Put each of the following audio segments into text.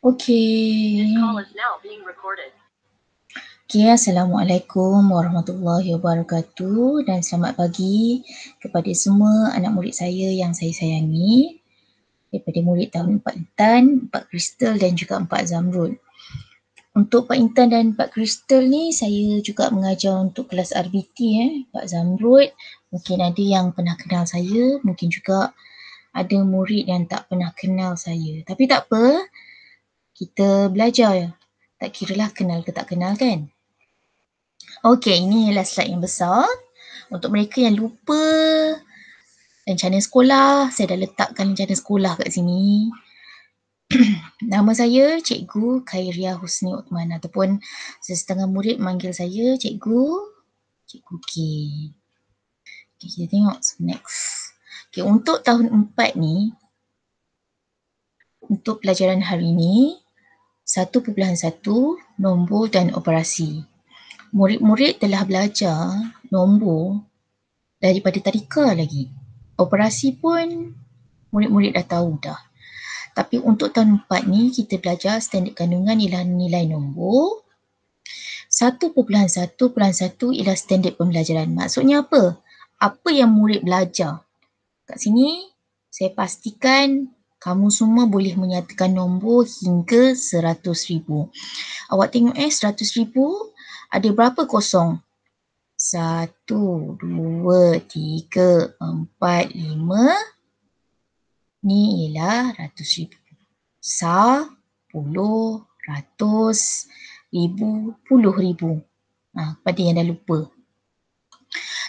Okay. Okay, Assalamualaikum warahmatullahi wabarakatuh dan selamat pagi kepada semua anak murid saya yang saya sayangi daripada murid tahun 4 Intan, 4 Kristal dan juga 4 Zamrud. Untuk 4 Intan dan 4 Kristal ni saya juga mengajar untuk kelas RBT 4 Zamrud. Mungkin ada yang pernah kenal saya, mungkin juga ada murid yang tak pernah kenal saya. Tapi tak apa, kita belajar ya. Tak kiralah kenal ke tak kenal kan. Okey, ini ialah slide yang besar. Untuk mereka yang lupa rencana sekolah, saya dah letakkan rencana sekolah kat sini. Nama saya Cikgu Khairia Husni Uthman ataupun sesetengah murid manggil saya Cikgu K. Okay, kita tengok next. Okay, untuk tahun 4 ni, untuk pelajaran hari ni, 1.1 nombor dan operasi. Murid-murid telah belajar nombor daripada tadika lagi. Operasi pun murid-murid dah tahu dah. Tapi untuk tahun 4 ni kita belajar standard kandungan ialah nilai nombor. 1.1.1 ialah standard pembelajaran. Maksudnya apa? Apa yang murid belajar? Kat sini saya pastikan kamu semua boleh menyatakan nombor hingga 100,000. Awak tengok 100,000 ada berapa kosong? 1, 2, 3, 4, 5. Ni ialah ratus ribu. Puluh, ratus, ribu, puluh ribu. Pada yang dah lupa.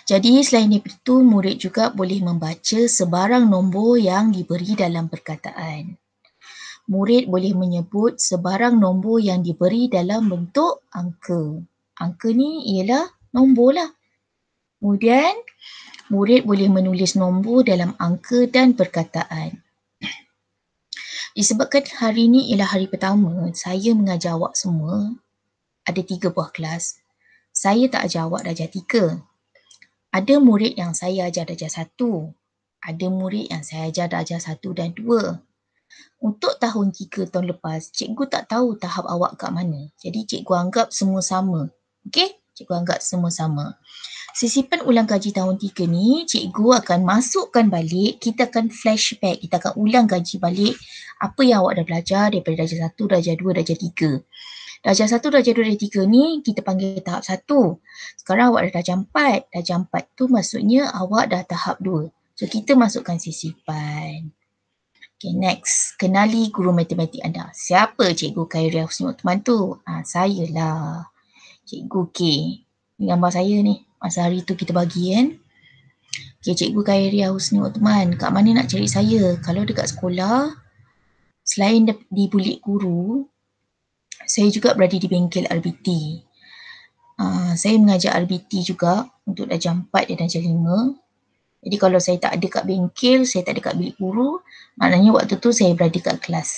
Jadi selain itu, murid juga boleh membaca sebarang nombor yang diberi dalam perkataan. Murid boleh menyebut sebarang nombor yang diberi dalam bentuk angka. Angka ni ialah nombor lah. Kemudian, murid boleh menulis nombor dalam angka dan perkataan. Disebabkan hari ini ialah hari pertama, saya mengajar awak semua ada 3 buah kelas. Saya tak ajar awak darjah 3. Ada murid yang saya ajar darjah 1. Ada murid yang saya ajar darjah 1 dan 2. Untuk tahun 3 tahun lepas, cikgu tak tahu tahap awak kat mana. Jadi cikgu anggap semua sama. Okey? Cikgu anggap semua sama. Sisipan ulang kaji tahun 3 ni, cikgu akan masukkan balik, kita akan flashback, kita akan ulang kaji balik apa yang awak dah belajar daripada darjah 1, darjah 2, darjah 3. Darjah 1, darjah 2, darjah 3 ni kita panggil tahap 1. Sekarang awak dah darjah 4. Darjah 4 tu maksudnya awak dah tahap 2. So kita masukkan sisipan. Okay, next. Kenali guru matematik anda. Siapa Cikgu Khairia Husni Uthman tu? Saya lah. Cikgu K. Ini gambar saya ni. Masa hari tu kita bagi kan. Okay, Cikgu Khairia Husni Uthman. Kat mana nak cari saya? Kalau dekat sekolah, selain di Bulik Guru, saya juga berada di bengkel RBT. Saya mengajar RBT juga untuk darjah 4 dan darjah 5. Jadi kalau saya tak ada kat bengkel, saya tak ada kat bilik guru, maknanya waktu tu saya berada kat kelas.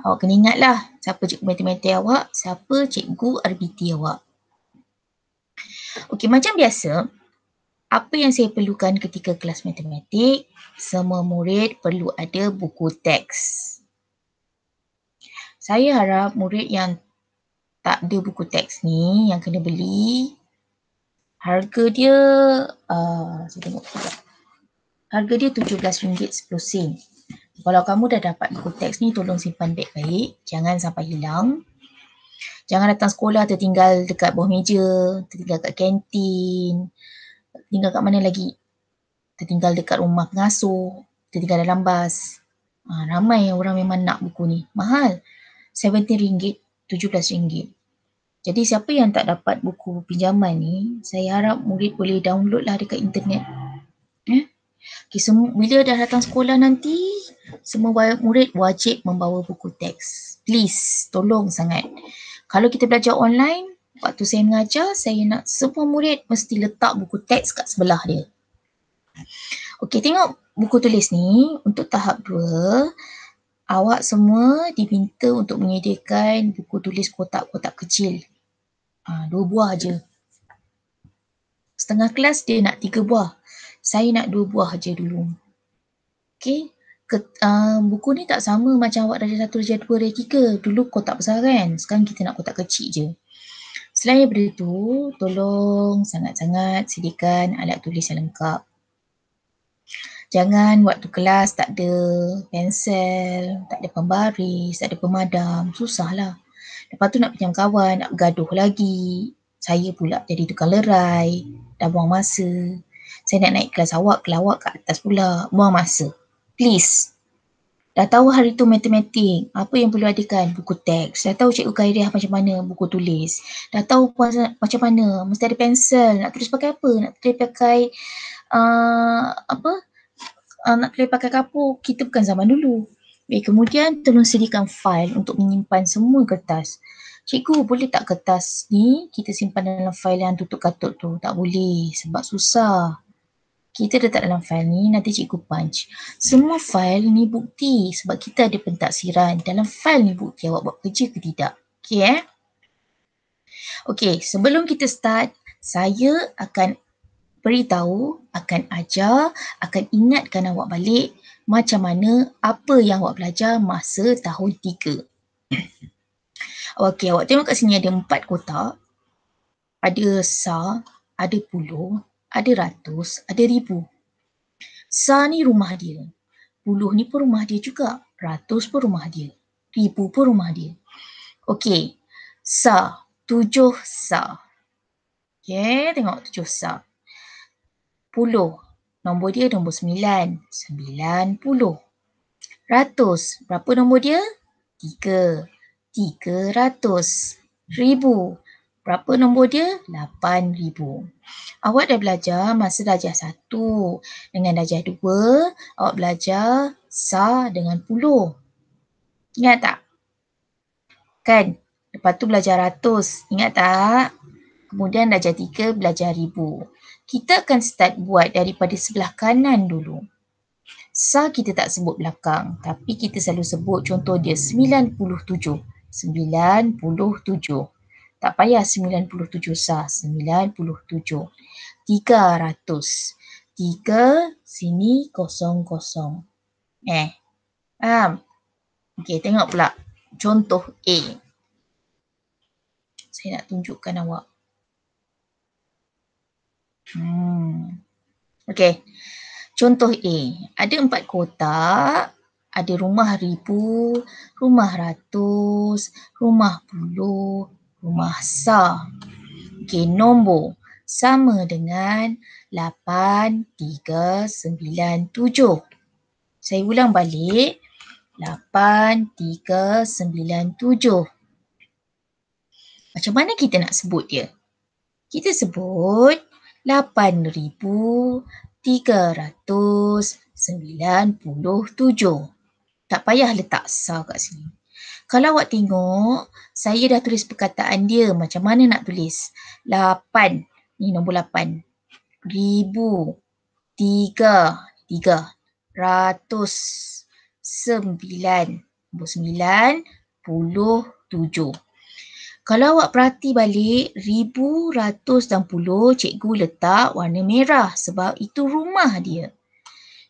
Awak kena ingatlah siapa cikgu matematik awak, siapa cikgu RBT awak. Okey, macam biasa, apa yang saya perlukan ketika kelas matematik, semua murid perlu ada buku teks. Saya harap murid yang tak ada buku teks ni, yang kena beli, harga dia, saya tengok sekejap. Harga dia RM17.10. Kalau kamu dah dapat buku teks ni, tolong simpan baik-baik. Jangan sampai hilang. Jangan datang sekolah tertinggal dekat bawah meja, tertinggal kat kantin, tertinggal kat mana lagi? Tertinggal dekat rumah pengasuh, tertinggal dalam bas. Ramai orang memang nak buku ni. Mahal. RM17, RM17. Jadi siapa yang tak dapat buku pinjaman ni, saya harap murid boleh download lah dekat internet. Okay, bila dah datang sekolah nanti, semua murid wajib membawa buku teks. Please, tolong sangat. Kalau kita belajar online, waktu saya mengajar, saya nak semua murid mesti letak buku teks kat sebelah dia. Okey, tengok buku tulis ni. Untuk tahap 2, awak semua diminta untuk menyediakan buku tulis kotak-kotak kecil. 2 buah je. Setengah kelas dia nak 3 buah. Saya nak 2 buah je dulu. Okey, Buku ni tak sama macam awak darjah 1, darjah 2, darjah 3. Dulu kotak besar kan, sekarang kita nak kotak kecil je. Selain daripada itu, tolong sangat-sangat sediakan alat tulis yang lengkap. Jangan waktu kelas tak ada pensel, tak ada pembaris, tak ada pemadam, susahlah. Lepas tu nak pinjam kawan, nak bergaduh lagi. Saya pula jadi tukang lerai, dah buang masa. Saya nak naik kelas awak, kelas awak kat atas pula, buang masa. Please. Dah tahu hari tu matematik, apa yang perlu adakan? Buku teks. Dah tahu cikgu Khairiah macam mana? Buku tulis. Dah tahu macam mana? Mesti ada pensel. Nak tulis pakai apa? Nak tulis pakai nak tulis pakai kapur. Kita bukan zaman dulu. Kemudian tolong sediakan fail untuk menyimpan semua kertas. Cikgu, boleh tak kertas ni kita simpan dalam fail yang tutup katut tu? Tak boleh sebab susah. Kita letak dalam fail ni, nanti cikgu punch. Semua fail ni bukti sebab kita ada pentaksiran. Dalam fail ni bukti awak buat kerja ke tidak. Okay Okay, sebelum kita start, saya akan beritahu, akan ajar, akan ingatkan awak balik macam mana apa yang awak belajar masa tahun 3. Okay, awak tengok kat sini ada 4 kotak. Ada sa, ada puluh, ada ratus, ada ribu. Sa ni rumah dia. Puluh ni pun rumah dia juga. Ratus pun rumah dia. Ribu pun rumah dia. Okey. Sa. 7 sa. Okey, tengok 7 sa. Puluh. Nombor dia nombor 9. 90. Ratus. Berapa nombor dia? 3. 300. Ribu. Berapa nombor dia? 8,000. Awak dah belajar masa darjah 1. Dengan darjah 2, awak belajar sa dengan puluh. Ingat tak? Kan? Lepas tu belajar ratus. Ingat tak? Kemudian darjah 3 belajar ribu. Kita akan start buat daripada sebelah kanan dulu. Sa kita tak sebut belakang. Tapi kita selalu sebut contoh dia 97. 97. Tak payah 97 sa, 97. 300. 3 sini kosong kosong. Faham? Okey, tengok pula contoh A. Saya nak tunjukkan awak. Okey. Contoh A. Ada 4 kotak. Ada rumah ribu, rumah ratus, rumah puluh, rumah sa. Okey, nombor sama dengan 8397. Saya ulang balik. 8397. Macam mana kita nak sebut dia? Kita sebut 8397. Tak payah letak sa kat sini. Kalau awak tengok, saya dah tulis perkataan dia. Macam mana nak tulis? 8. Ni nombor 8. Ribu. 3. Ratus. 9. Nombor 9. 7. Kalau awak perhati balik, ribu, ratus dan puluh, cikgu letak warna merah sebab itu rumah dia.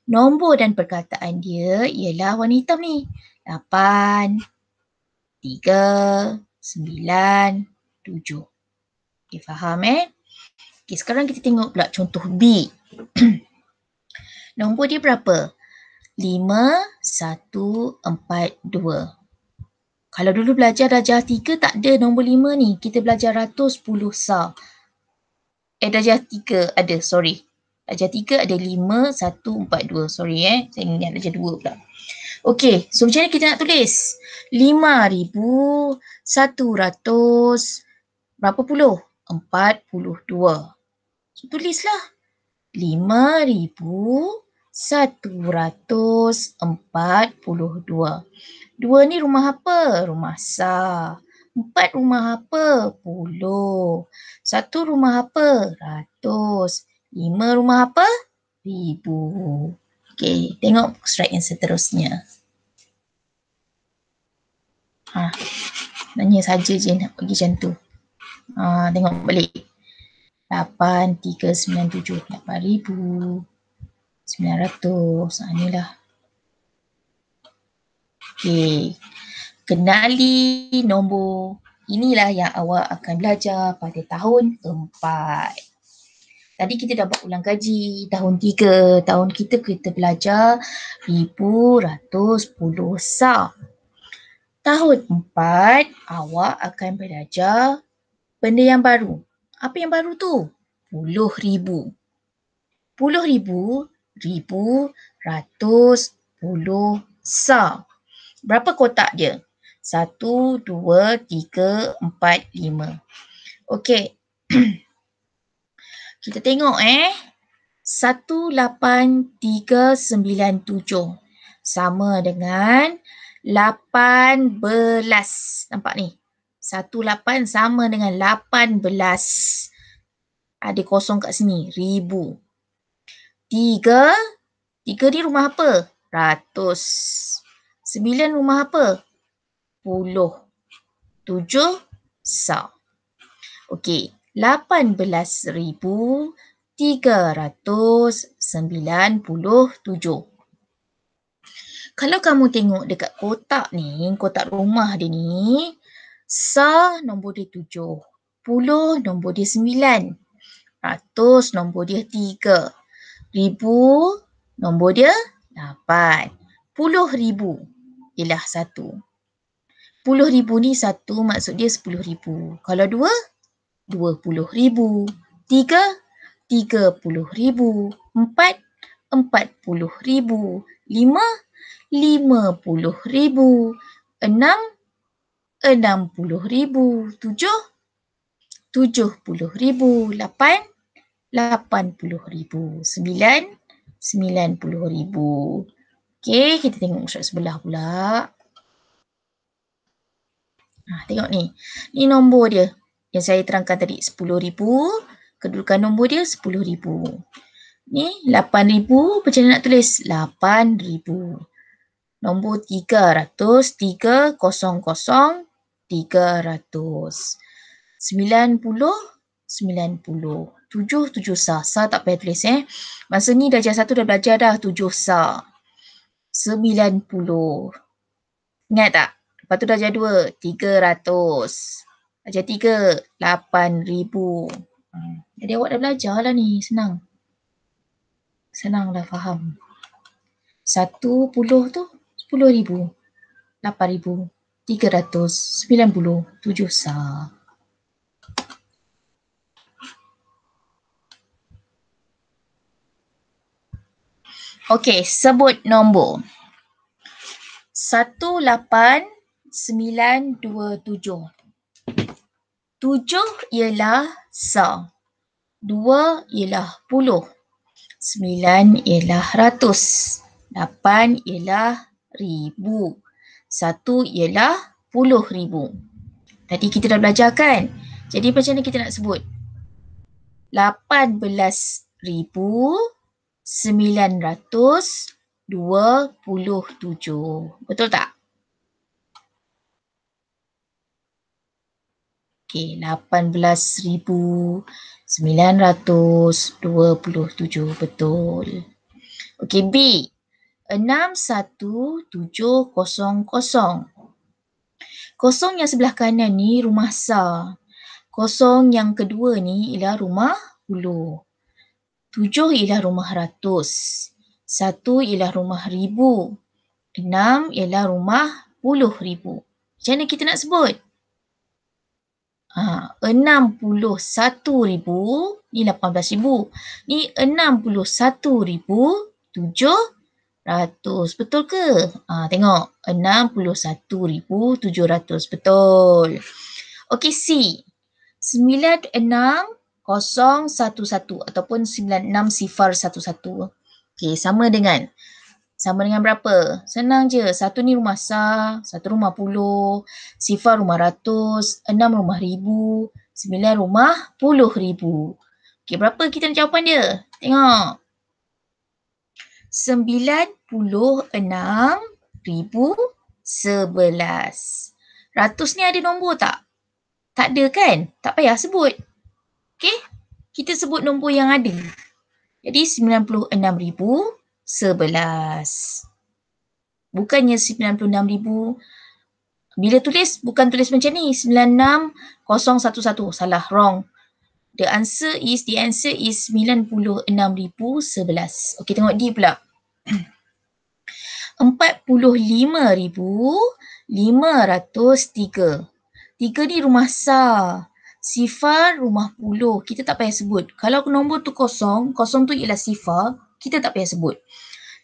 Nombor dan perkataan dia ialah warna hitam ni. 8, 3, 9, 7. Okay, faham Okay, sekarang kita tengok pula contoh B. Nombor dia berapa? 5, 1, 4, 2. Kalau dulu belajar darjah 3 tak ada nombor 5 ni. Kita belajar ratus, puluh, sa. Darjah 3 ada, sorry. Darjah 3 ada 5, 1, 4, 2. Sorry saya ingat darjah 2 pula. Okey, so macam mana kita nak tulis? 5,100 berapa puluh? 42. So tulislah 5,142. 2 ni rumah apa? Rumah sa. 4 rumah apa? Puluh. 1 rumah apa? Ratus. 5 rumah apa? Ribu. Okey, tengok slide yang seterusnya. Nanya saja je nak pergi macam tu. Tengok balik. 8,397. 8,900. Inilah. Okey. Kenali nombor. Inilah yang awak akan belajar pada tahun 4. Tadi kita dah buat ulang kaji. Tahun 3, tahun kita belajar 1110 sah. Tahun 4, awak akan belajar benda yang baru. Apa yang baru tu? 10,000. 10,000, ribu, ratus, puluh, sah. Berapa kotak dia? 1, 2, 3, 4, 5. Okey. Kita tengok 18397 sama dengan 18. Nampak ni? 18 sama dengan 18. Ada kosong kat sini. 1000. 3 ni rumah apa? Ratus. 9 rumah apa? Puluh. 7 sah. Okey. 18,397. Kalau kamu tengok dekat kotak ni, kotak rumah dia ni, sah nombor dia 7, puluh nombor dia 9, ratus nombor dia 3, ribu nombor dia 8, 10,000 ialah 1. 10,000 ni 1 maksud dia 10,000. Kalau 2, 20,000. 3, 30,000. 4, 40,000. 5, 50,000. 6, 60,000. 7, 70,000. 8, 80,000. 9, 90,000. Okey, kita tengok surat sebelah pula. Tengok ni. Ni nombor dia yang saya terangkan tadi. 10,000. Kedudukan nombor dia 10,000. Ni 8,000. Macam mana nak tulis? 8,000. Nombor 300. 300. 300. 90. 90. 7 sah. Sah tak payah tulis Masa ni darjah 1 dah belajar dah 7 sah. 90. Ingat tak? Lepas tu darjah 2, 300. Darjah 3, 8,000. Jadi awak dah belajar lah ni, senang. Senang dah faham. 10 tu 10,000. 8,000. 300. 90. 7 sah. Okey, sebut nombor. 18,927. 7 ialah sah. 2 ialah puluh. 9 ialah ratus. 8 ialah ribu. 1 ialah 10,000. Tadi kita dah belajar kan? Jadi macam mana kita nak sebut? 18,927. Betul tak? Okey, 18,927. Betul. Okey, B. 61,700. Kosong yang sebelah kanan ni rumah sah. Kosong yang kedua ni ialah rumah puluh. 7 ialah rumah ratus. 1 ialah rumah ribu. 6 ialah rumah 10,000. Macam mana kita nak sebut? 61,000 ni 18,000. Ni 61,700. Betul ke? Tengok. 61,700. Betul. Okey, C. 96,011 ataupun 96,011. Okey, sama dengan berapa? Senang je. 1 ni rumah sah, 1 rumah puluh, 0 rumah ratus, 6 rumah ribu, 9 rumah 10,000. Okey, berapa kita nak jawapan dia? Tengok. 96,011. Ratus ni ada nombor tak? Tak ada kan? Tak payah sebut. Okey? Kita sebut nombor yang ada. Jadi 96,011. Bukannya 96,000. Bila tulis, bukan tulis macam ni. 96,011. Salah, wrong. The answer is 96,011. Okey, tengok D pula. 45,503. 3 ni rumah sar. Sifar rumah puluh. Kita tak payah sebut. Kalau nombor tu kosong, kosong tu ialah sifar, kita tak payah sebut.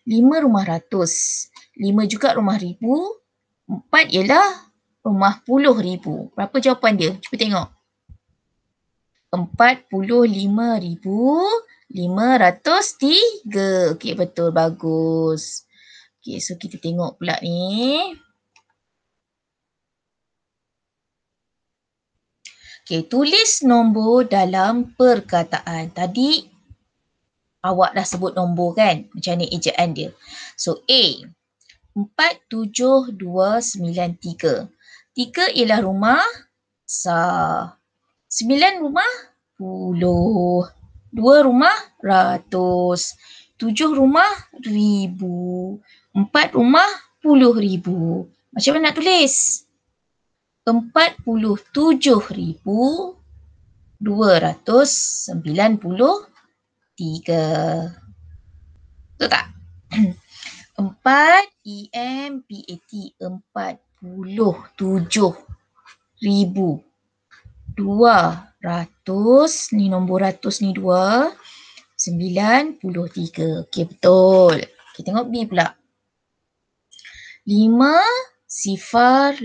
5 rumah ratus. 5 juga rumah ribu. 4 ialah rumah puluh ribu. Berapa jawapan dia? Cuba tengok. 45,503. Okey, betul. Bagus. Okey, so kita tengok pula ni. Okey, tulis nombor dalam perkataan. Tadi awak dah sebut nombor kan? Macam ni ejaan dia. So A, 47293. 3 ialah rumah sar. 9 rumah puluh. 2 rumah ratus. 7 rumah ribu. 4 rumah puluh ribu. Macam mana nak tulis? 47,293. Betul tak? 4 EMPAT 47,200 ni nombor ratus ni 2 93. Okey, betul. Kita tengok B pula. 5,0,813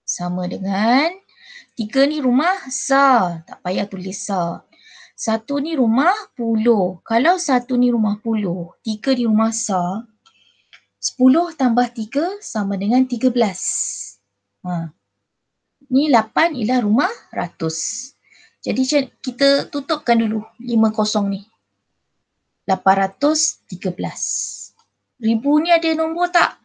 sama dengan 3 ni rumah sar, tak payah tulis sar. 1 ni rumah puluh. Kalau 1 ni rumah puluh, 3 ni rumah sar, 10 tambah 3 sama dengan 13. Ni 8 ialah rumah ratus. Jadi kita tutupkan dulu 50 ni. 813. Ribu ni ada nombor tak?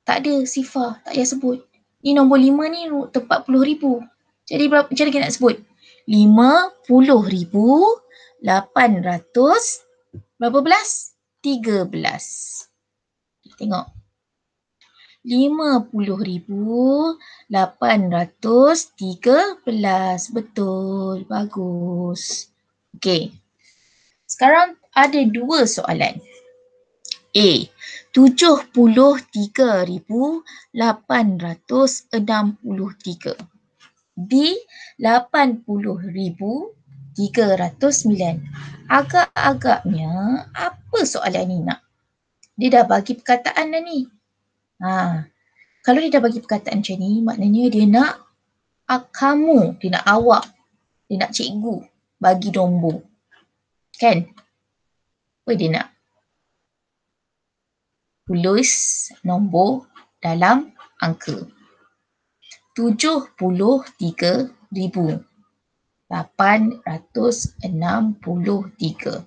Tak ada, sifar, tak payah sebut. Ni nombor 5 ni tempat puluh ribu. Jadi macam mana kita nak sebut? 50,800 berapa belas? 13. Tengok. 50,813. Betul. Bagus. Okey. Sekarang ada 2 soalan. A, 73,863. B, 80,309. Agak-agaknya apa soalan ni nak? Dia dah bagi perkataan dah ni. Kalau dia dah bagi perkataan macam ni, maknanya dia nak kamu, dia nak awak, dia nak cikgu bagi nombor. Kan? Apa dia nak? Tulis nombor dalam angka. 73,863.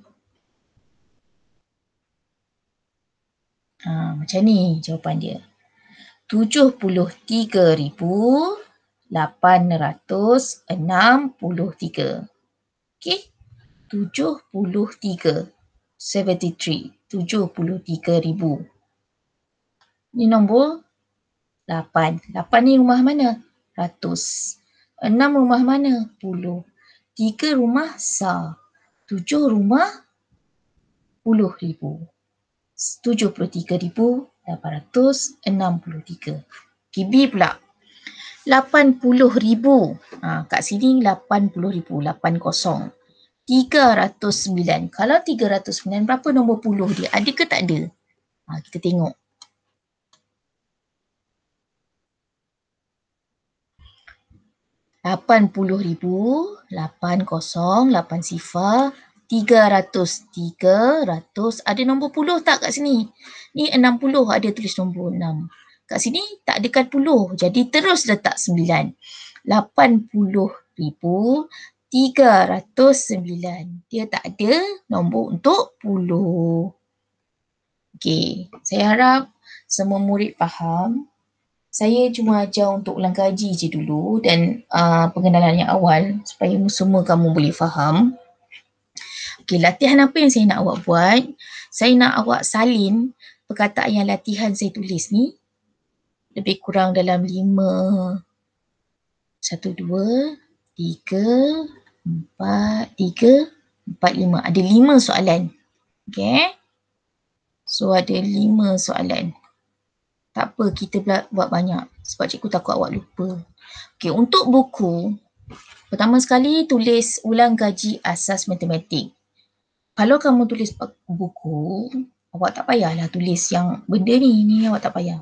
Macam ni jawapan dia. 73,863. Okey? 73,000. Ni nombor 8. 8 ni rumah mana? Ratus. 6 rumah mana? Puluh. 3 rumah sar. 7 rumah puluh ribu. 73,863. Okay, B pula. 80,000. Kat sini 80,000. 80. 309. Kalau 309, berapa nombor puluh dia? Ada ke tak ada? Kita tengok. 80,000, 80, 8 sifar, 300, 300. Ada nombor puluh tak kat sini? Ni 60, ada tulis nombor 6. Kat sini tak ada puluh, jadi terus letak 9. 80,309. Dia tak ada nombor untuk puluh. Okey, saya harap semua murid faham. Saya cuma ajar untuk ulang kaji je dulu dan pengenalan yang awal supaya semua kamu boleh faham. Okey, latihan apa yang saya nak awak buat? Saya nak awak salin perkataan yang latihan saya tulis ni lebih kurang dalam 5, 1, 2, 3, 4, 5. Ada 5 soalan. Okay. So ada 5 soalan. Tak apa, kita buat banyak sebab cikgu takut awak lupa. Okay, untuk buku, pertama sekali tulis ulang kaji asas matematik. Kalau kamu tulis buku, awak tak payahlah tulis yang benda ni awak tak payah.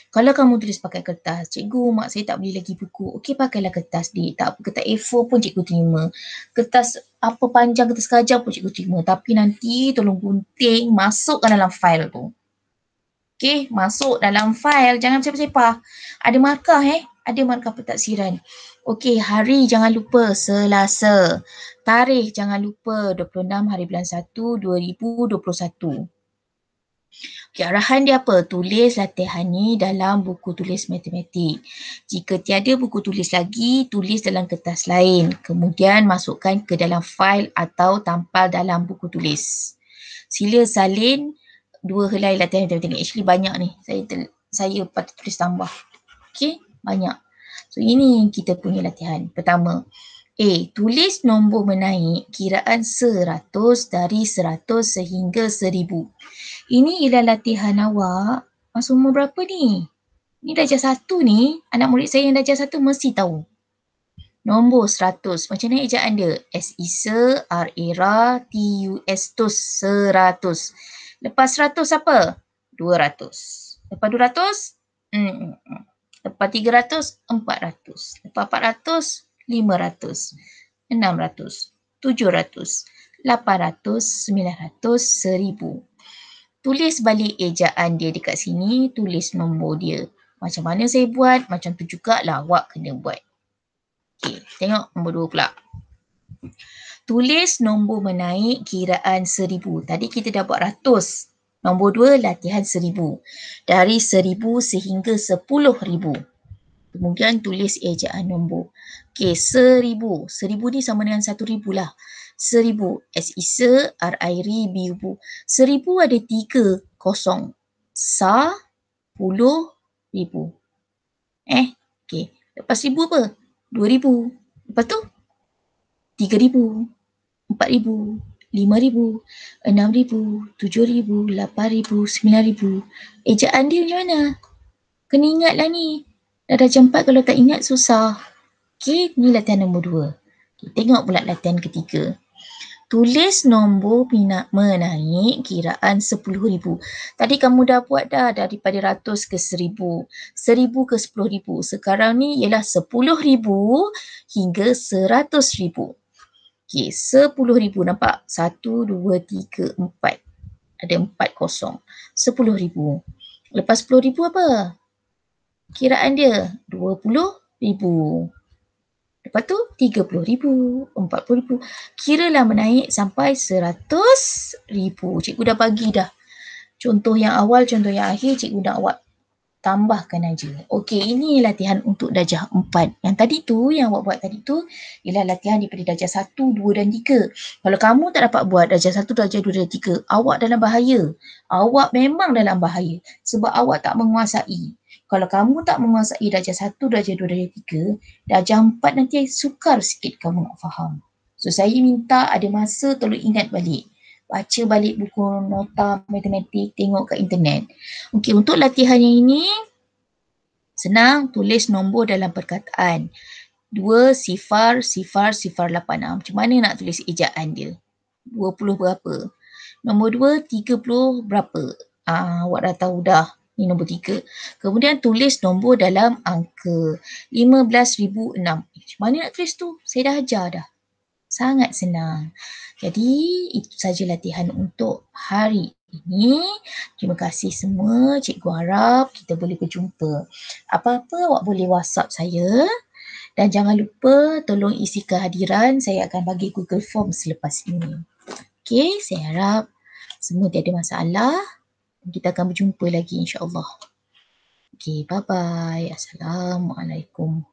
Kalau kamu tulis pakai kertas, cikgu mak saya tak beli lagi buku. Okey, pakailah kertas dik. Tak apa, kertas A4 pun cikgu terima. Kertas apa panjang, kertas kajang pun cikgu terima. Tapi nanti tolong gunting, masukkan dalam fail tu. Okey, masuk dalam fail. Jangan sepah-sepah. Ada markah Ada markah pentaksiran. Okey, hari jangan lupa Selasa. Tarikh jangan lupa 26 hari bulan 1 2021. Okay, arahan dia apa? Tulis latihan ni dalam buku tulis matematik. Jika tiada buku tulis lagi, tulis dalam kertas lain. Kemudian masukkan ke dalam fail atau tampal dalam buku tulis. Sila salin 2 helai latihan matematik. Actually banyak ni. Saya patut tulis tambah. Okay, banyak. So ini kita punya latihan. Pertama, tulis nombor menaik kiraan 100 dari 100 sehingga 1000. Ini ialah latihan awak masa umur berapa ni? Ni darjah 1 ni, anak murid saya yang darjah 1 mesti tahu. Nombor 100, macam mana ejaan dia? S-I-S-E, R-E-R-A, T-U-S, tus, 100. Lepas 100 apa? 200. Lepas 200? Lepas 300, 400. Lepas 400, 500, 600, 700, 800, 900, 1000. Tulis balik ejaan dia dekat sini, tulis nombor dia. Macam mana saya buat, macam tu jugalah awak kena buat. Okey, tengok nombor 2 pula. Tulis nombor menaik kiraan 1000. Tadi kita dah buat ratus. Nombor 2, latihan 1000. Dari 1000 sehingga 10,000. Kemudian tulis ejaan nombor. Okey, 1000. 1000 ni sama dengan 1000 lah. 1000. S-I-S-E, R-I-R-I-B-U. 1000 ada 3 kosong. 10,000. Okey. Lepas 1000 apa? 2000. Lepas tu? 3000. 4000. 5000. 6000. 7000. 8000. 9000. Ejaan dia macam mana? Kena ingatlah ni. Dah darjah 4 kalau tak ingat susah. Okey, ni latihan nombor 2. Okay, tengok pula latihan ketiga. Tulis nombor menaik kiraan 10,000. Tadi kamu dah buat dah daripada ratus ke 1000. 1000 ke 10,000. Sekarang ni ialah 10,000 hingga 100,000. Okey, 10,000 nampak? 1, 2, 3, 4. Ada 4 kosong. 10,000. Lepas 10,000 apa? Kiraan dia 20,000. Lepas tu 30,000, 40,000. Kiralah menaik sampai 100,000. Cikgu dah bagi dah. Contoh yang awal, contoh yang akhir, cikgu nak awak tambahkan aja. Okey, ini latihan untuk darjah 4. Yang tadi tu, yang awak buat tadi tu, ialah latihan daripada darjah 1, 2 dan 3. Kalau kamu tak dapat buat darjah 1, darjah 2 dan 3, awak dalam bahaya. Awak memang dalam bahaya sebab awak tak menguasai. Kalau kamu tak menguasai darjah 1, darjah 2, darjah 3, darjah 4 nanti sukar sikit kamu nak faham. So, saya minta ada masa tolong ingat balik. Baca balik buku nota matematik, tengok kat internet. Okey, untuk latihan yang ini, senang tulis nombor dalam perkataan. 2 sifar 0,086. Macam mana nak tulis ejaan dia? 20 berapa? Nombor 2, 30 berapa? Awak dah tahu dah. Ni nombor 3. Kemudian tulis nombor dalam angka. 15,006. Macam mana nak tulis tu? Saya dah ajar dah. Sangat senang. Jadi, itu saja latihan untuk hari ini. Terima kasih semua. Cikgu harap kita boleh berjumpa. Apa-apa awak boleh WhatsApp saya. Dan jangan lupa tolong isi kehadiran. Saya akan bagi Google Form selepas ini. Okey, saya harap semua tiada masalah. Kita akan berjumpa lagi insya-Allah. Okey, bye-bye. Assalamualaikum.